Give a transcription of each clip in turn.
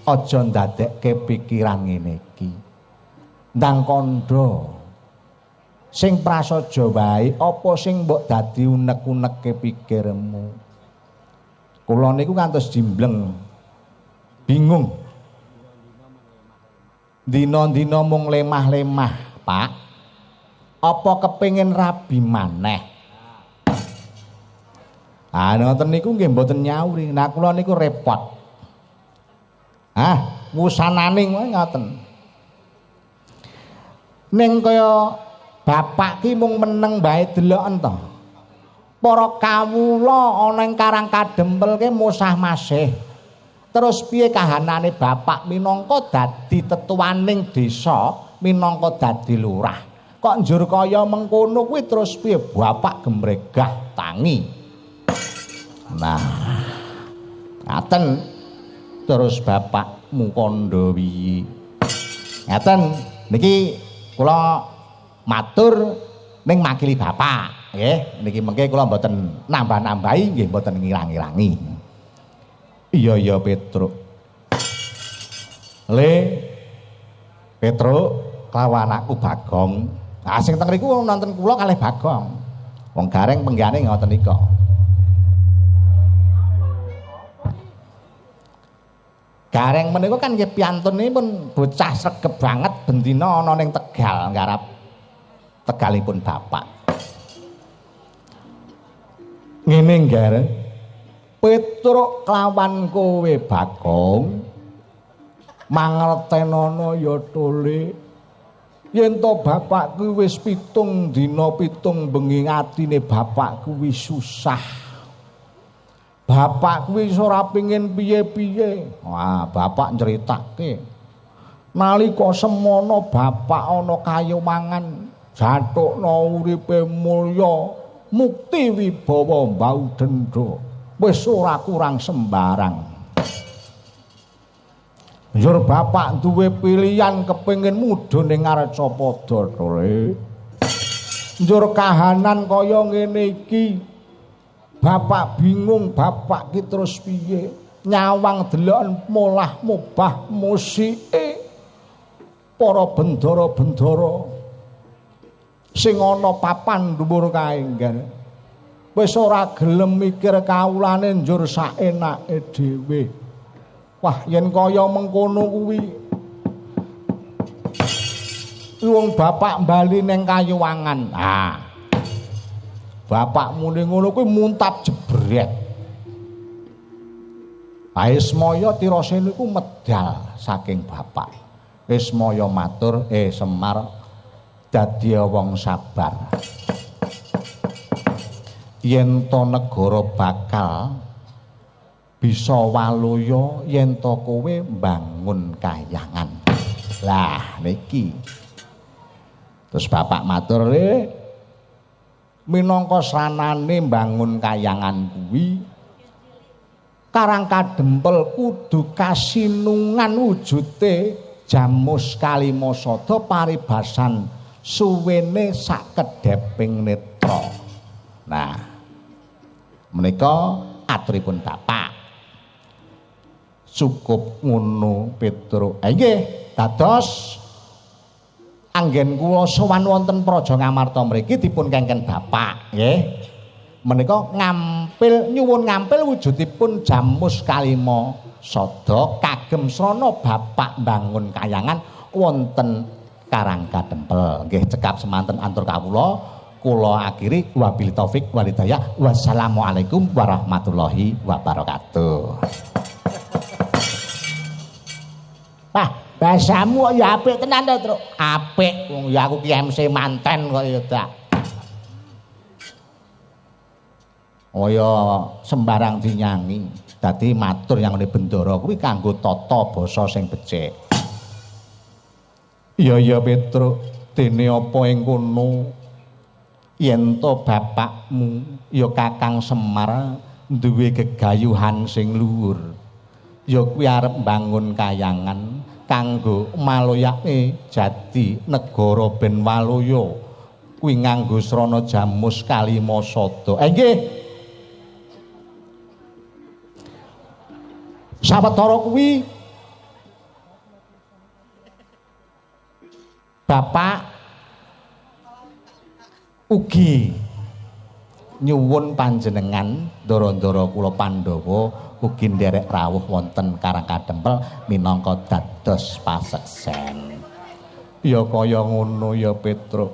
aja ndadekke pikiran ngene iki. Ndang kandha sing prasaja wae apa sing mbok dadi unek-unekke pikirmu. Kula niku kantos jimbleng bingung. Dina-dina mung lemah-lemah, Pak. Apa kepengin rabi maneh? Ah ngoten niku nggih mboten nyauri. Nah kula niku repot. Wusananing wae ngoten. Ning kaya bapak ki mung meneng bae deloken to. Para kawula ana ing Karang Kadempel ki musah masih. Terus piye kahanane bapak minangka dadi tetuaning desa, minangka dadi lurah. Kok njur kaya mengkono kuwi terus piye bapak gembregah tangi. Nah, ngaten terus bapak mukandha wiyi. Ngaten niki kula matur ning makili bapak, nggih. Niki mengke kula mboten nambah-nambahi, nggih mboten ngirang-irangi. Iya Petruk. Le Petruk kelawan anakku Bagong. Nah sing teng riku nonton kula kalih Bagong. Wong gareng penggane ngoten nika. Gareng menika kan nggih piantunipun bocah sregep banget bendina ana ning Tegal nggarap Tegalipun bapak. Ngene gareng Petruk kelawan kowe Bagong mangertenono ya tole yen to bapak kuwi wis 7 dina 7 bengi atine bapak kuwi susah. Bapak kuwi ora pengin piye-piye. Wah, bapak nceritake. Nalika semono bapak ana kayu mangan, jathukna uripe mulya, mukti wibawa mbau dendha. Wis ora kurang sembarang. Njur bapak duwe pilihan kepengin mudhun ning Arcapada tole. Njur kahanan kaya ngene iki. Bapak bingung, bapak ki terus piye? Nyawang deloken molah mubah musike para bendara-bendara sing ana papan dhuwur kae ngene. Wis ora gelem mikir kawulane njur saenake dhewe. Wah, yen kaya mengkono kuwi wong bapak bali ning Kayuwangan. Bapak muni ngono kuwi muntap jebret. Ismaya tirase niku medal saking bapak. Ismaya matur, Semar dadi wong sabar. Yen to negara bakal bisa waluya yen to kowe mbangun Kahyangan. Lah niki. Terus bapak matur, minangka sanane mbangun Kahyangan kuwi Karang Kadempel kudu kasinungan wujute Jamus Kalimasada paribasan suwene sakedheping netra. Nah, menika aturipun bapak. Cukup ngono Petruk. Nggih, dados anggen kula sowan wonten Praja Ngamarta mriki dipun kengken bapak, nggih. Menika ngampil nyuwun ngampil wujudipun Jamus Kalimasada kagem srana bapak bangun Kahyangan wonten Karang Kadempel. Nggih, cekap semanten antur kawula. Kula akhiri wabil taufik walhidayah. Wassalamualaikum warahmatullahi wabarakatuh. Bahasamu ya apik tenan to, Truk. Apik wong ya aku ki MC manten kok ya dak. Oh ya sembarang dinyangi. Dadi matur yang ngene bendara kuwi kanggo tata basa sing becik. Iya Petruk, dene apa ing kono yen to bapakmu ya Kakang Semar duwe gegayuhan sing luhur. Ya kuwi arep mbangun Kahyangan kanggo maloyake jati negara ben waloya kuwi nganggo srana Jamus Kalimasada. Nggih. Sawetara kuwi Bapak ugi nyuwun panjenengan ndara-ndara kula Pandhawa ugi nderek rawuh wonten Karangkadempel minangka dados paseksen. Ya kaya ngono ya Petruk.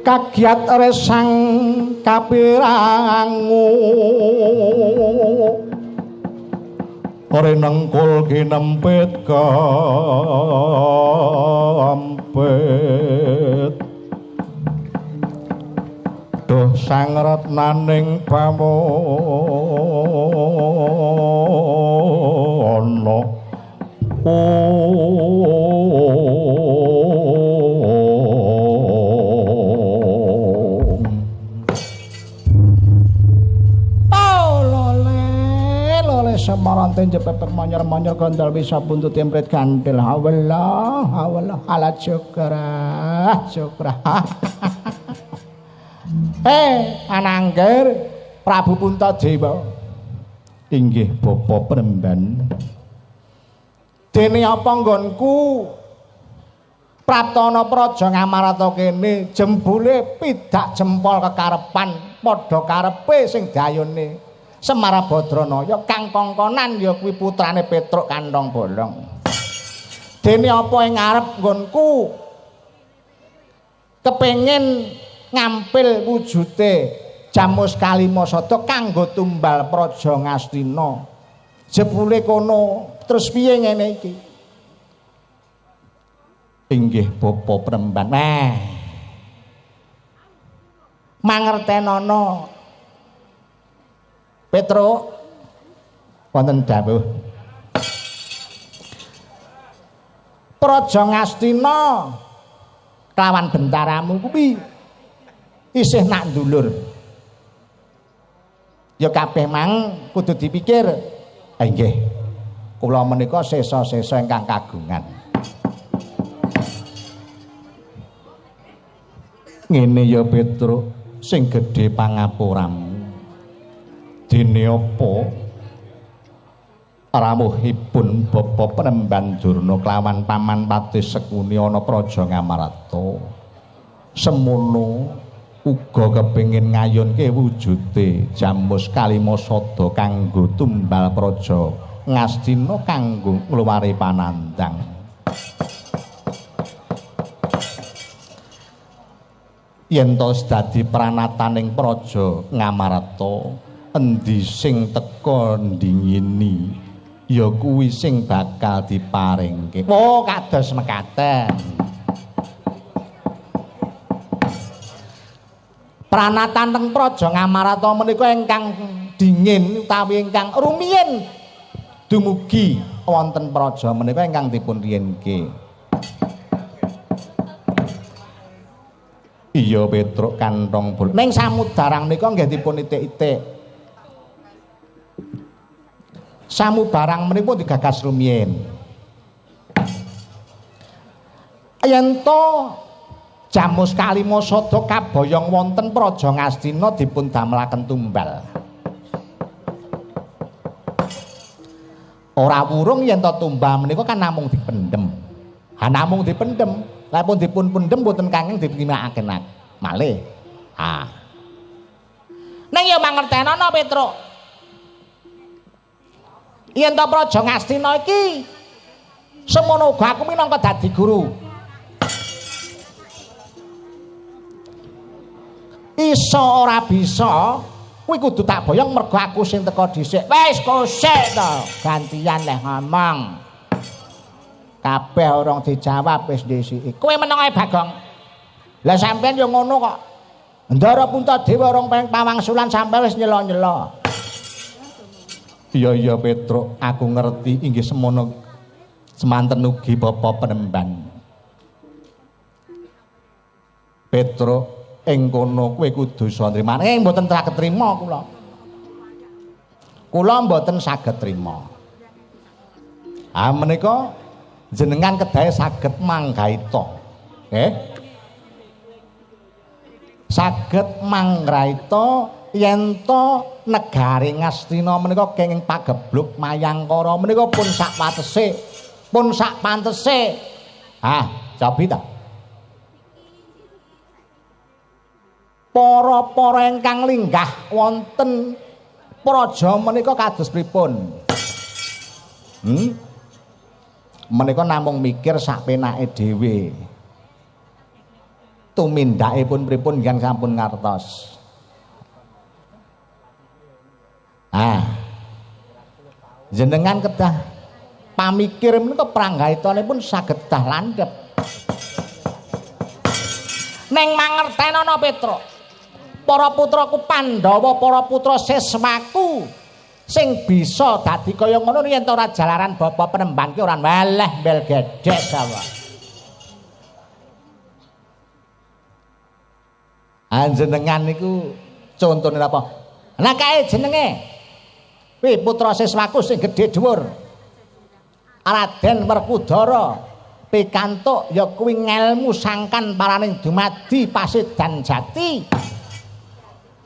Kagiat resang kapirangu ore nengkul kinempit kampit duh sang retnaning pamono Semarante jepepek manyer-manyer gondal bisa buntut tempret kantil hawala ala cukra Anangger Prabu Puntadewa inggih bapa Premban dene apa nggonku Praptana Praja Ngamarata kene jembule pidak jempol kekarepan padha karepe sing dayone Semar Badranaya kang kongkonan ya kuwi putrane Petruk Kantong Bolong. Dene apa ing ngarep nggonku kepengin ngampil wujute Jamus Kalimasada kanggo tumbal Praja Ngastina. Jebule kono terus piye ngene iki? Inggih Bapa Premban. Mangertenana Petruk wonten dawuh Praja Ngastina kelawan bentaramu kuwi isih nak ndulur ya kabeh mang kudu dipikir inggih kula menika sesa-sesa ingkang kagungan ngene ya Petruk sing gedhe pangaporamu dene apa rawuhipun Bapa Premban Durna kelawan paman Patih Sekuni ana Praja Ngamarata semono uga kepengin ngayunke wujute Jamus Kalimasada kanggo tumbal Praja Ngastina kanggo ngluwari panandang yen to dadi pranataning Praja Ngamarata endi sing teka ndingini ya kuwi sing bakal diparingke. Oh kados mekaten. Pranatan teng Praja Ngamarata menika ingkang dingin utawi ingkang rumiyin dumugi wonten praja menika ingkang dipun riyenke. Iya Petruk Kantong Bolong. Ning samudarang nika nggih dipun itik-itik. Samubarang menipun digagas rumiyin. Yen to Jamus Kalimasada kaboyong wonten Praja Ngastina dipun damelaken tumbal. Ora wurung yen to tumbal menika kan namung dipendhem. Ha namung dipendhem, lha pun dipun pendhem boten kanging dipinakaken malih. Ha. Ning ya mangertenana Petruk. Yen to Praja Ngastina iki semono uga aku minangka dadi guru. Iso ora bisa kuwi kudu tak boyong mergo aku sing teko dhisik. Wis kosek to, gantian leh ngomong. Kabeh urung dijawab wis dhisiki. Kowe meneng ae Bagong. Lah sampean yo ngono kok. Ndara Puntadewa urung pengen pawangsulan sampe wis nyela-nyela. Iya Petruk, aku ngerti inggih semono semanten ugi Bapak Penemban. Petruk ing kono kowe kudu iso nrimo. Mboten saged trima kula. Kula mboten saged trima. Ah menika jenengan kedahe saged manggaita. Nggih. Saged manggraita yen to negari Ngastina menika kenging pagebluk Mayangkara menika pun sak pantese. Cobi ta. Para ingkang linggah wonten praja menika kados pripun? Menika namung mikir sak penake dhewe. Tumindakipun pripun yen sampun ngartos. Jenengan kedah pamikir menika pranggaitanipun saged kedah landhep. Neng mangertenana Petruk. Para putraku Pandhawa, para putra Seswaku sing bisa dadi kaya ngono yen ora jalaran bapa penemban ki ora weleh mbel gedhek sawa. Anjenengan niku contone napa? Lah kae jenenge. Wi putra Seswaku sing gedhe dhuwur. Raden Werkudara pikantuk ya kuwi ngelmu sangkan paraning dumadi Pasedan Jati.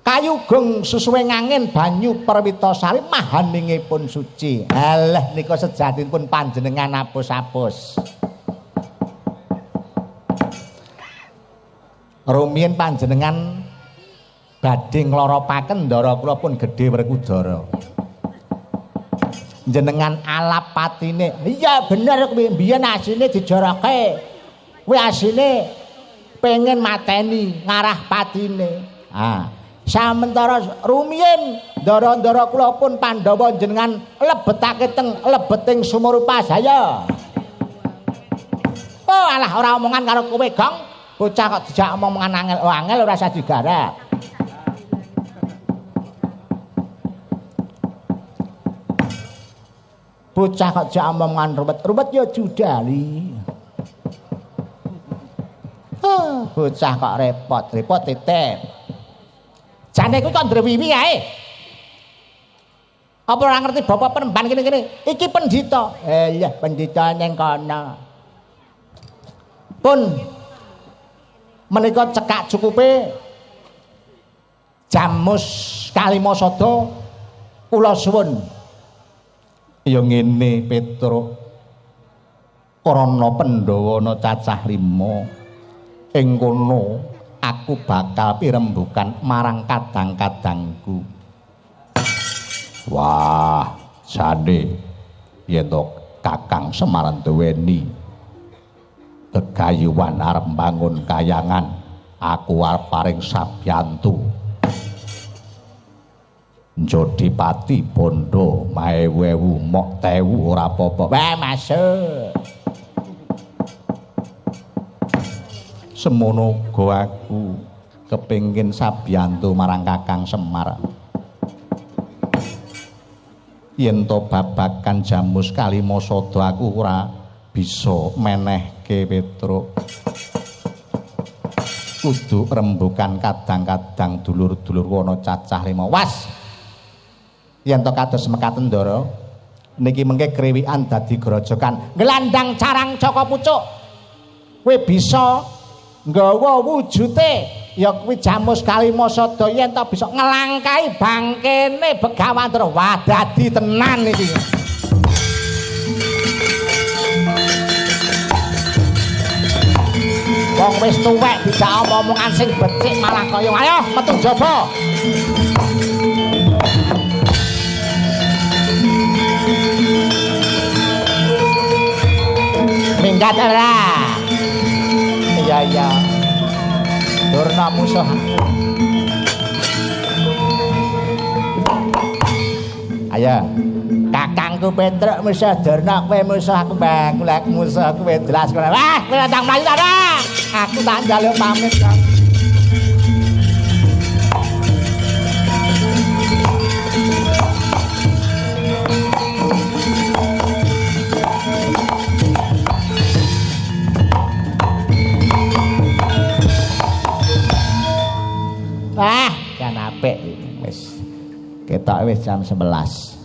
Kayugung susuwe ngangin banyu Perwitasari mahaningipun suci. Alah nika sejatinipun panjenengan apus-apus. Rumiyin panjenengan badhe ngloropaken ndara kula pun gedhe Werkudara. Jenengan alap patine. Iya bener kuwi mbiyen asine dijoroke. Kuwi asine pengen mateni ngarah patine. Samentara rumiyin ndara-ndara kula pun Pandhawa jenengan lebetake teng lebeting Sumurupa saya. Oh alah ora omongan karo kowe Gong. Bocah kok dijak omongan angel ora usah digarap. Bocah kok dijak omongan ruwet ya judali. Bocah kok repot titip. Jane kuwi kok ndrewiwi ae. Apa ora ngerti bapak penemban kene-kene? Iki pendhita. Iya, pendhita ning kana. Pun menika cekak cukupe Jamus Kalimasada kula suwun. Ya ngene Petruk. Krana Pandhawa ana cacah 5. Ing kono aku bakal pirembugan marang kadang-kadangku. Wah, jane yen to Kakang Semar duweni gegayuhan arep mbangun kayangan, aku arep paring sabyantu. Jodipati Bondo maewewu mok tewu ora apa-apa. Wah, masuk. Semono uga aku kepengin sabyantu marang Kakang Semar. Yen to babagan Jamus Kalimasada aku ora bisa menehke Petruk. Kudu rembukan kadang-kadang dulur-dulur ana cacah 5. Was. Yen to kados mekaten ndara niki mengke krewikan dadi grojokan nglandang carang Jaka Pucuk. Kowe bisa nggawa wujute ya kuwi Jamus Kalimasada yen to bisa ngelangkai bangkene Begawandara. Wah dadi tenan iki. Wong wis tuwek dijak omongan sing becik malah kaya ayo metu jaba. Minggat ora. Iya. Durna musuh. Ayo. Kakangku Petruk musuh Durna, kowe musuh aku Mbak. Lek musuh kowe jelas kowe. Wah, kowe ndang mlayu ta. Aku tak njaluk pamit kok. Kan apik wis. Ketok wis jam 11.